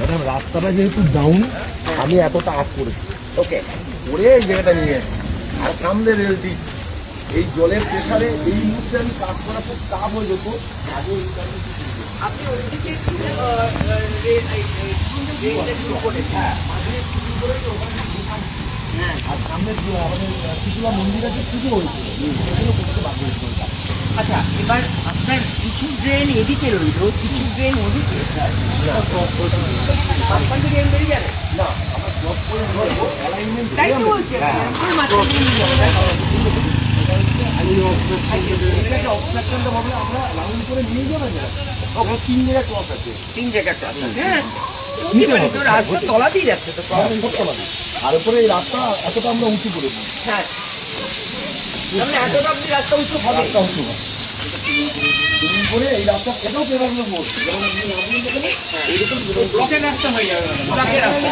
Madam রাস্তাটা যেহেতু down, আমি এতটা আপ করেছি, ওকে, করে এই জায়গাটা নিয়ে এসেছি। আর সামনে রেল দিচ্ছি, এই জলের প্রেসারে এই মুহূর্তে আমি কাজ করা খুব টাফ হয়ে যেত। আগে আপনি ওইদিকে একটু শুরু করেছেন। হ্যাঁ, আর সামনে আমাদের শীতলা মন্দির আছে, পুজো হয়েছে, সেগুলো করতে বাধ্য হয়েছে। আচ্ছা, এবার আপনার কিছু ড্রেন এদিকে রইল, কিছু ড্রেন ওদিকে, মাঝখান থেকে ড্রেন বেরিয়ে যাবে। না, আমার জব করে অ্যালাইনমেন্ট তাই তো বলছি, মাঝখান থেকে নিয়ে যাবে। অবস্ট্রাকশনটা ভাবলে আমরা লাইন করে নিয়ে যাবে না। ওখানে 3 জায়গায় ক্রস আছে, 3 জায়গা ক্রস আছে। হ্যাঁ, তো রাস্তা তলা দিয়ে যাচ্ছে তো, প্রবলেম করতে পারি। আর উপরে এই রাস্তা এতটা আমরা উঁচু করে দিই। হ্যাঁ, মানে এতটা আপনি রাস্তা উঁচু হবে, রাস্তা উঁচু হয় করে এই রাস্তা এটাও পেরানোর মোড়, যেমন আপনি নামলেন যেখানে এইরকম ব্লকের রাস্তা হয়ে যাবে, ব্লকের রাস্তা।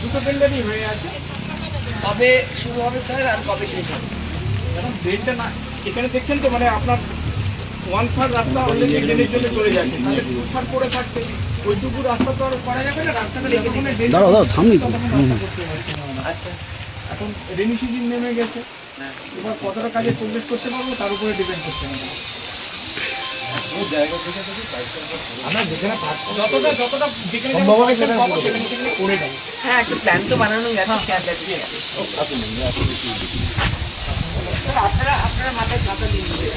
দুটো টেন্ডারই হয়ে আছে। কবে শুরু হবে স্যার আর কবে শেষ হবে? এখন ড্রেনটা না এখানে দেখছেন তো, মানে আপনার 1/3 রাস্তা অলরেডি ড্রেনের জন্য চলে যাচ্ছে, তাহলে 2/3 পড়ে থাকছে। ওইটুকু রাস্তা তো আর করা যাবে না, রাস্তাটা যতক্ষণে ড্রেন সামনে আচ্ছা, এখন রেনি সিজন নেমে গেছে, এবার কতটা কাজে প্রোগ্রেস করতে পারবো তার উপরে ডিপেন্ড করতে হবে। আমরা যেখানে থাকবো যতটা যেখানে সম্ভব হবে সেখানে পাবো সেখানে করে দেবো। হ্যাঁ, একটা প্ল্যান তো বানানো গেছে। আপনারা মাথায় ছাতা নিয়ে নেবে,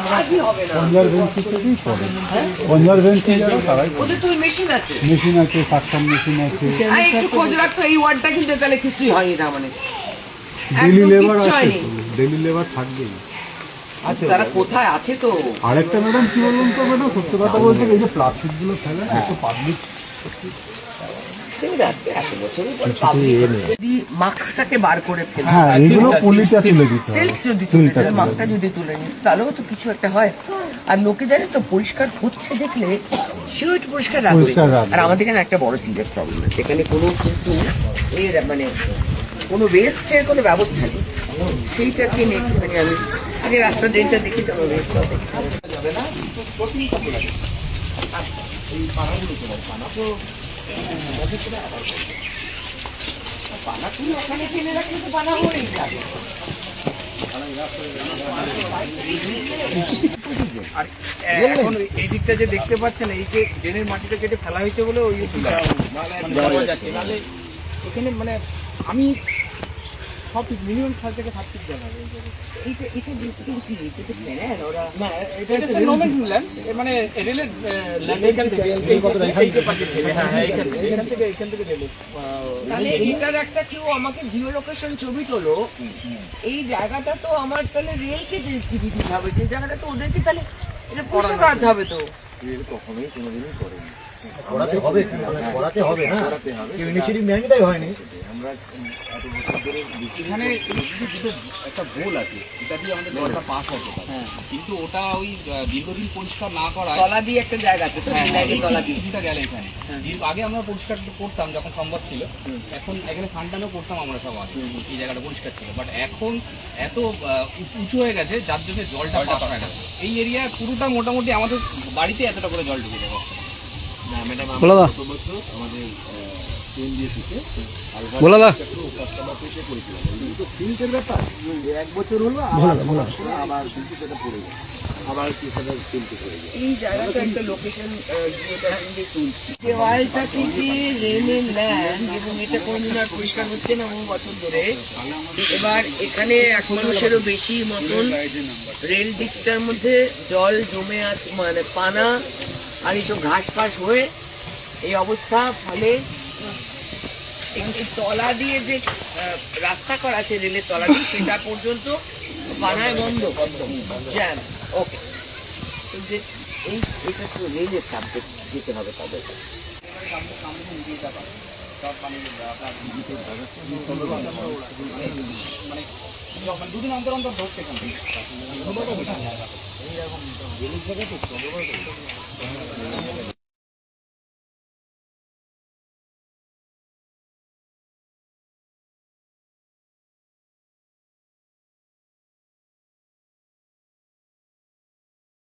কাজই হবে না। ওদের তো মেশিন আছে, মেশিন আছে, সাকশন মেশিন আছে, একটু খোঁজ রাখতো এই ওয়ার্ডটা, কিন্তু তাহলে কিছুই হয়নি, তার মানে ডেলি একদম লেবার কিচ্ছু আছে, হয়নি। ডেলি লেবার থাকবেই। তারা কোথায় আছে তো। আরেকটা ম্যাডাম কি বলুন তো ম্যাডাম, সত্যি কথা বলতে এই যে প্লাস্টিক গুলো ফেলে না, একটু পাবলিক যদি মাখটাকে বার করে ফেলে, হ্যাঁ এইগুলো পলিটা তুলে দিতে হবে। সেলস যদি তুলে দেয়, মাখটা যদি তুলে নিই তাহলেও তো কিছু একটা হয়। আর লোকে জানে তো পরিষ্কার হচ্ছে দেখলে সেও একটু পরিষ্কার রাখবে। পরিষ্কার রাখবে। আর আমাদের এখানে একটা বড় সিরিয়াস প্রবলেম আছে, এখানে কোনো কিন্তু এর মানে কোনো ওয়েস্টের কোনো ব্যবস্থা নেই। সেইটাকে একটুখানি আমি আগে রাস্তা ড্রেনটা দেখি, তারপর ওয়েস্টটা দেখি। যাবে না, আচ্ছা, এই পানাগুলো তোমার পানা তো পানা তুলে ওখানে ফেলে রাখলে তো পানা হয়েই যাবে। আর এখন এই দিকটা যে দেখতে পাচ্ছেন, এই যে ড্রেনের মাটিটা কেটে ফেলা হয়েছে বলে ওই যাওয়া যাচ্ছে, নাহলে এখানে মানে আমি সব মিনিমাম 6 থেকে 7 ফিট জায়গা হবে এই জায়গায়। এটা বেসিক্যালি কি এটা প্ল্যান ওরা না, এটা হচ্ছে নো ম্যানস ল্যান্ড, মানে রেলের ল্যান্ড এখান থেকে এখান থেকে রেলের। তাহলে এটার একটা কেউ আমাকে জিও লোকেশন ছবি তোলো, এই জায়গাটা তো আমার তাহলে রেলকে যে চিঠি দিতে হবে, যে জায়গাটা তো ওদেরকে তাহলে এটা পরিষ্কার করাতে হবে তো। কখনোই কোনোদিনই করেনি, করাতে হবে, করাতে হবে না, কেউ ইনিশিয়েটিভ নেয়নি তাই হয়নি। আমরা এত বছর ধরে এখানে দুটো একটা গোল আছে, এটা দিয়ে আমাদের জলটা পাস হতো, কিন্তু ওটা ওই দীর্ঘদিন পরিষ্কার না করায় তলা দিয়ে একটা জায়গা আছে তো, লাইনের তলা দিয়ে। কিছুটা গেলে এখানে আগে আমরা পরিষ্কার করতাম যখন সম্ভব ছিল, এখন এখানে ফান্ডানও করতাম আমরা সবাই, এই জায়গাটা পরিষ্কার ছিল। বাট এখন এত উঁচু হয়ে গেছে যার জন্য জলটা পাস হয় না। এই এরিয়া পুরোটা মোটামুটি আমাদের বাড়িতে এতটা করে জল ঢুকে যাবে। না ম্যাডাম, গত বছর আমাদের ট্রেন দিয়ে থেকে কাস্টমার থেকে করেছিলাম, কিন্তু সিল্কের ব্যাপার 1 বছর হলো আবার কিন্তু সেটা পড়ে যায়, আবার কি সেটা সিল্কে পড়ে যায়। এই জায়গাটা একটা লোকেশন জিওটা দিয়ে তুলছি, দেওয়ালটা থেকে রেলের ল্যান্ড, এবং এটা কোনদিন আর পরিষ্কার হচ্ছে না বহু বছর ধরে। এবার এখানে 1 মানুষেরও বেশি মতন রেল ডিস্কটার মধ্যে জল জমে আছে, মানে পানা আর এইসব ঘাস ফাঁস হয়ে এই অবস্থা। ফলে এই তলা দিয়ে যে রাস্তা করা আছে রেলের তলা দিয়ে, সেটা পর্যন্ত পানায় বন্ধ জ্যাম। ওকে, এটা তো রেলের সাবজেক্ট দিতে হবে তাদের। মানে দুদিন অন্তর অন্তর ধরছে এখান থেকে।